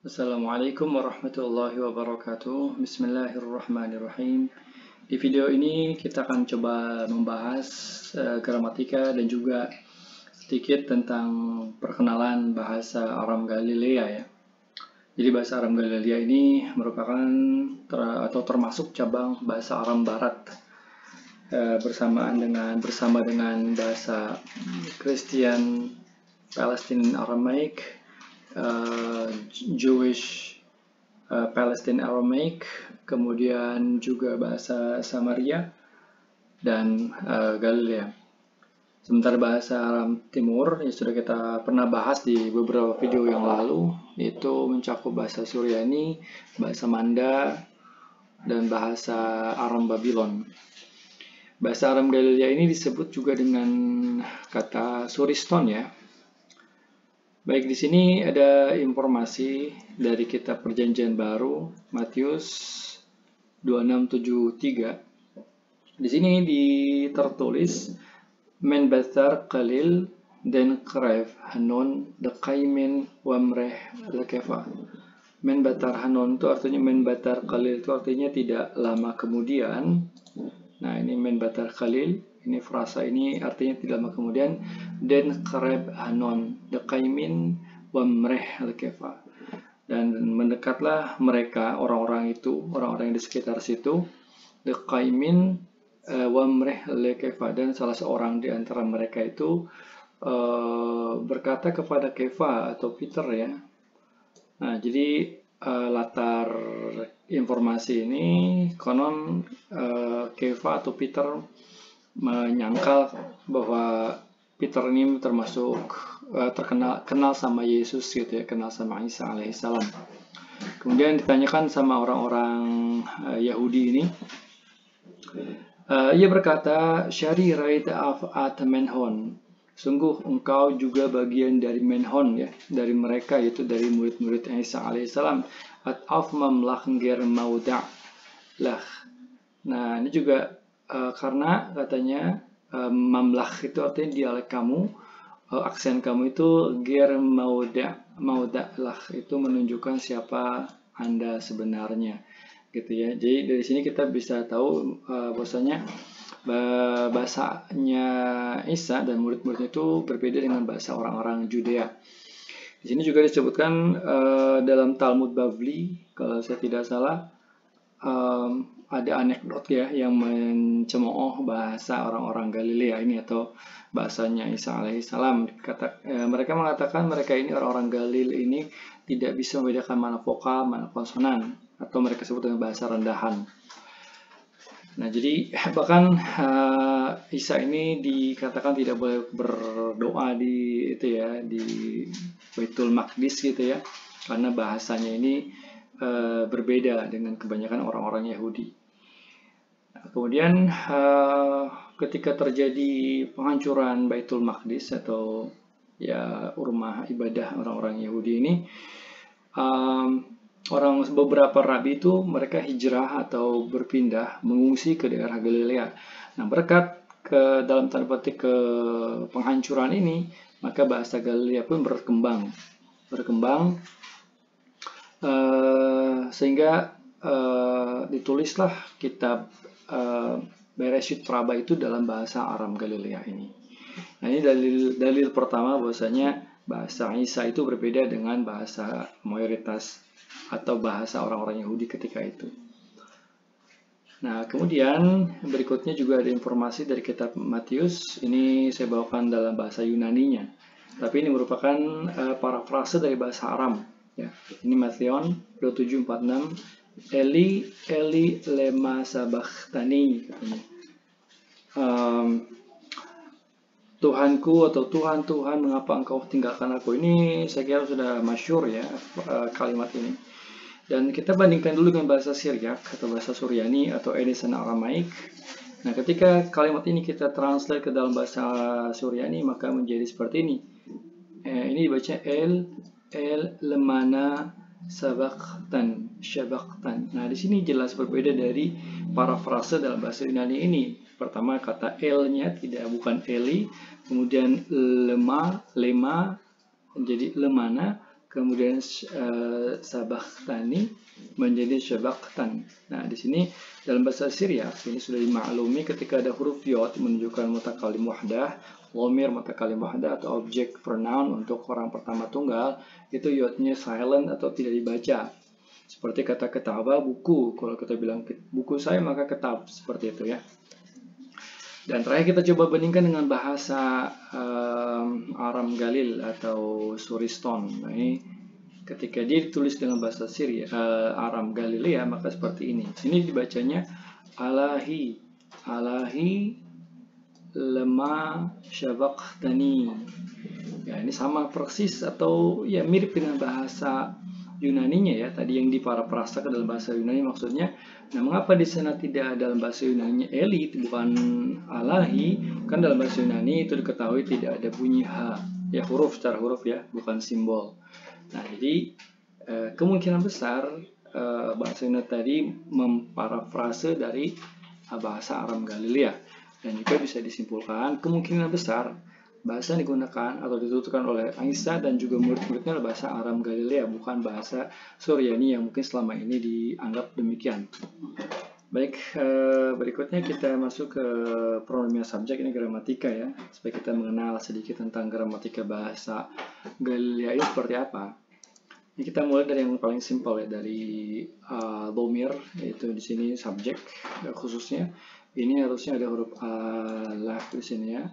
Assalamualaikum warahmatullahi wabarakatuh. Bismillahirrahmanirrahim. Di video ini kita akan coba membahas gramatika dan juga sedikit tentang perkenalan bahasa Aram Galilea ya. Jadi bahasa Aram Galilea ini merupakan termasuk cabang bahasa Aram Barat bersama dengan bahasa Christian Palestine Aramaic, Jewish Palestine Aramaic, kemudian juga bahasa Samaria dan Galilea. Sementara bahasa Aram Timur yang sudah kita pernah bahas di beberapa video yang lalu, itu mencakup bahasa Suryani, bahasa Manda, dan bahasa Aram Babylon. Bahasa Aram Galilea ini disebut juga dengan kata Suriston ya. Baik, di sini ada informasi dari kitab Perjanjian Baru, Matius 2673. Di sini tertulis Men Bathar Qalil dan Krev Hanon Dekaimin Wamreh Lekefa. Men Bathar Hanon itu artinya Men Bathar Qalil itu artinya tidak lama kemudian. Nah, ini Men Bathar Qalil. Ini frasa ini artinya tidak lama kemudian. Den Kareb Hanon Dekaimin Wamreh Lekefa. Dan mendekatlah mereka, orang-orang yang di sekitar situ, Dekaimin Wamreh Lekefa, dan salah seorang di antara mereka itu berkata kepada Kefa atau Peter ya. Nah, jadi latar informasi ini konon Kefa atau Peter menyangkal bahwa Peter ini termasuk kenal sama Yesus gitu ya, kenal sama Isa alaihissalam. Kemudian ditanyakan sama orang-orang Yahudi ini, ia berkata, Syari raita at menhon, sungguh engkau juga bagian dari menhon ya, dari mereka, yaitu dari murid-murid Isa alaihissalam. At af mamlach ger mauda lah. Nah, ini juga karena katanya mamlach itu artinya dialek kamu, aksen kamu itu ger mauda lah, itu menunjukkan siapa Anda sebenarnya gitu ya. Jadi dari sini kita bisa tahu bahwasanya bahasanya Isa dan murid-murid itu berbeda dengan bahasa orang-orang Judea. Di sini juga disebutkan dalam Talmud Bavli, kalau saya tidak salah, ada anekdot ya yang mencemooh bahasa orang-orang Galilea ini atau bahasanya Isa alaihissalam. Mereka mengatakan mereka ini orang-orang Galil ini tidak bisa membedakan mana vokal, mana konsonan, atau mereka sebut dengan bahasa rendahan. Nah, jadi bahkan Isa ini dikatakan tidak boleh berdoa di Baitul Maqdis gitu ya, karena bahasanya ini berbeda dengan kebanyakan orang-orang Yahudi. Kemudian ketika terjadi penghancuran Baitul Maqdis atau ya rumah ibadah orang-orang Yahudi ini, beberapa rabi itu mereka hijrah atau berpindah mengungsi ke daerah Galilea. Nah, berkat dalam tanda petik ke penghancuran ini, maka bahasa Galilea pun berkembang sehingga ditulislah kitab Bereshit Raba itu dalam bahasa Aram Galilea ini. Nah, ini dalil pertama bahwasanya bahasa Isa itu berbeda dengan bahasa mayoritas atau bahasa orang-orang Yahudi ketika itu. Nah, kemudian berikutnya juga ada informasi dari kitab Matius. Ini saya bawakan dalam bahasa Yunaninya, tapi ini merupakan parafrase dari bahasa Aram ya. Ini Matius 27:46. Eli Eli lema sabachthani, katanya. Tuhanku atau Tuhan, mengapa engkau tinggalkan aku? Ini saya kira sudah masyhur ya kalimat ini. Dan kita bandingkan dulu dengan bahasa Syriak atau bahasa Suryani atau Edison Aramaik. Nah, ketika kalimat ini kita translate ke dalam bahasa Suryani, maka menjadi seperti ini. Ini dibaca el lemana sabaktan, syabaktan. Nah, di sini jelas berbeda dari parafrase dalam bahasa Yunani ini. Pertama, kata L-nya bukan Eli, kemudian lema, jadi lemana, kemudian sabaqtani menjadi syabaqtan. Nah, di sini dalam bahasa Syriak ini sudah dimaklumi ketika ada huruf yod menunjukkan mutakallim wahdah, dhamir mutakallim wahdah atau objek pronoun untuk orang pertama tunggal, itu yodnya silent atau tidak dibaca. Seperti kata ketaba, buku. Kalau kita bilang buku saya maka ketab, seperti itu ya. Dan terakhir kita coba bandingkan dengan bahasa Aram Galil atau Suriston. Nah, ini ketika dia ditulis dengan bahasa Syria, Aram Galilea, maka seperti ini. Sini dibacanya alahi, alahi lema syabaqtani. Ya, ini sama persis atau ya mirip dengan bahasa Yunaninya ya, tadi yang diparafrasakan dalam bahasa Yunani maksudnya. Nah, mengapa di sana tidak dalam bahasa Yunaninya elit bukan alahi? Kan dalam bahasa Yunani itu diketahui tidak ada bunyi h, ya huruf secara huruf ya, bukan simbol. Nah, jadi kemungkinan besar bahasa Yunani tadi memparafrase dari bahasa Aram Galilea, dan juga bisa disimpulkan kemungkinan besar bahasa yang digunakan atau dituturkan oleh Isa dan juga murid-muridnya adalah bahasa Aram Galilea, bukan bahasa Suryani yang mungkin selama ini dianggap demikian. Baik, berikutnya kita masuk ke pronomia subjek, ini gramatika ya, supaya kita mengenal sedikit tentang gramatika bahasa Galilea ini seperti apa. Ini kita mulai dari yang paling simpel ya, dari dhamir, yaitu di sini subjek khususnya. Ini harusnya ada huruf alaf di sini ya.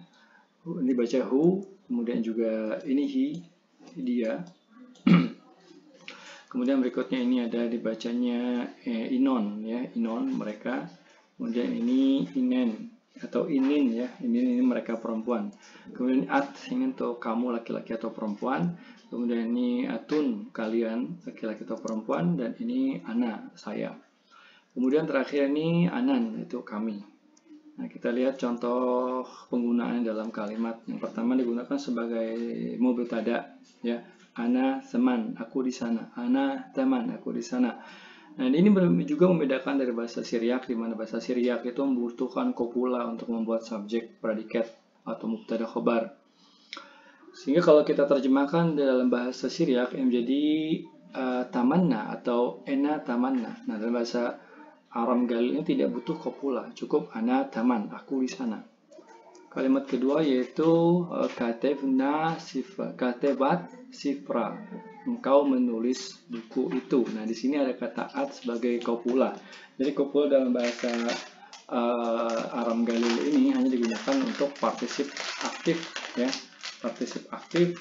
Ini baca who, kemudian juga ini he, dia. Kemudian berikutnya ini ada dibacanya inon ya, inon mereka. Kemudian ini inen atau inin ya, ini mereka perempuan. Kemudian at ini untuk kamu laki-laki atau perempuan. Kemudian ini atun kalian laki-laki atau perempuan, dan ini ana saya. Kemudian terakhir ini anan itu kami. Nah, kita lihat contoh penggunaan dalam kalimat. Yang pertama digunakan sebagai mubtada ya. Ana teman, aku di sana. Ana teman, aku di sana. Nah, ini juga membedakan dari bahasa Syriak, di mana bahasa Syriak itu membutuhkan kopula untuk membuat subjek, predikat atau mubtada khobar. Sehingga kalau kita terjemahkan dalam bahasa Syriak yang menjadi tamanna atau ena tamanna. Nah, dalam bahasa Aram Galil ini tidak butuh kopula, cukup ana taman, aku di sana. Kalimat kedua yaitu katebna sifra, katebat sifra, engkau menulis buku itu. Nah, di sini ada kata at sebagai kopula. Jadi kopula dalam bahasa Aram Galil ini hanya digunakan untuk partisip aktif ya, partisip aktif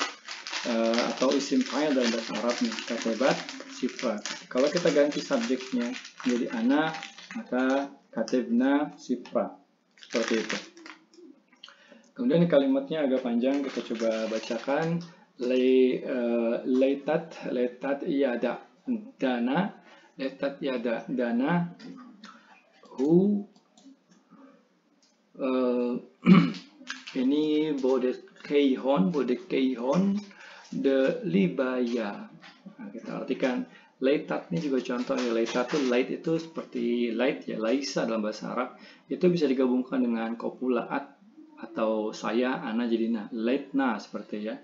atau isim fa'il dalam bahasa Arab nih, katebat sifra. Kalau kita ganti subjeknya menjadi ana, maka katebna sifra, seperti itu. Kemudian kalimatnya agak panjang, kita coba bacakan. Leitat yada dana, leitat yada dana, hu ini bodekeihon de libaya. Nah, kita artikan leitat ini juga contohnya. Leitat itu light itu seperti light ya, laisa dalam bahasa Arab. Itu bisa digabungkan dengan kopulaat atau saya, ana jadi na. Leitna seperti ya.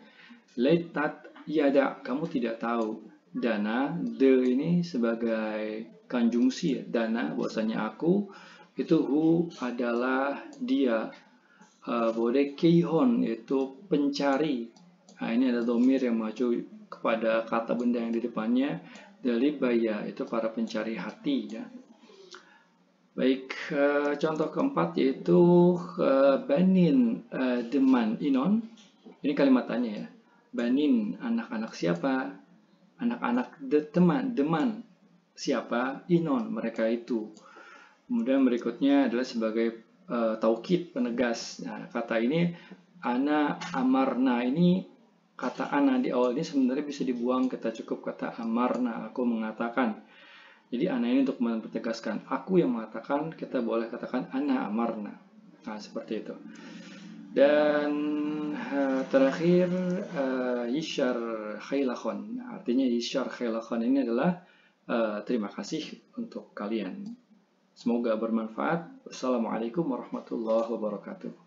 Leitat yada, kamu tidak tahu. Dana, de ini sebagai konjungsi ya. Dana bahwasanya aku, itu hu adalah dia. Bodekeihon itu pencari. Nah, ini ada dhamir yang mengacu kepada kata benda yang di depannya. Dalibaya itu para pencari hati ya. Baik, contoh keempat yaitu banin deman inon. Ini kalimatannya ya. Banin anak-anak siapa? Anak-anak teman, deman siapa? Inon mereka itu. Kemudian berikutnya adalah sebagai taukid penegas. Nah, kata ini ana amarna, ini kata ana di awal ini sebenarnya bisa dibuang, kita cukup kata amarna, aku mengatakan. Jadi ana ini untuk mempertegaskan aku yang mengatakan, kita boleh katakan ana amarna. Nah, seperti itu. Dan terakhir yishar khailakhon. Artinya yishar khailakhon ini adalah terima kasih untuk kalian. Semoga bermanfaat. Wassalamualaikum warahmatullahi wabarakatuh.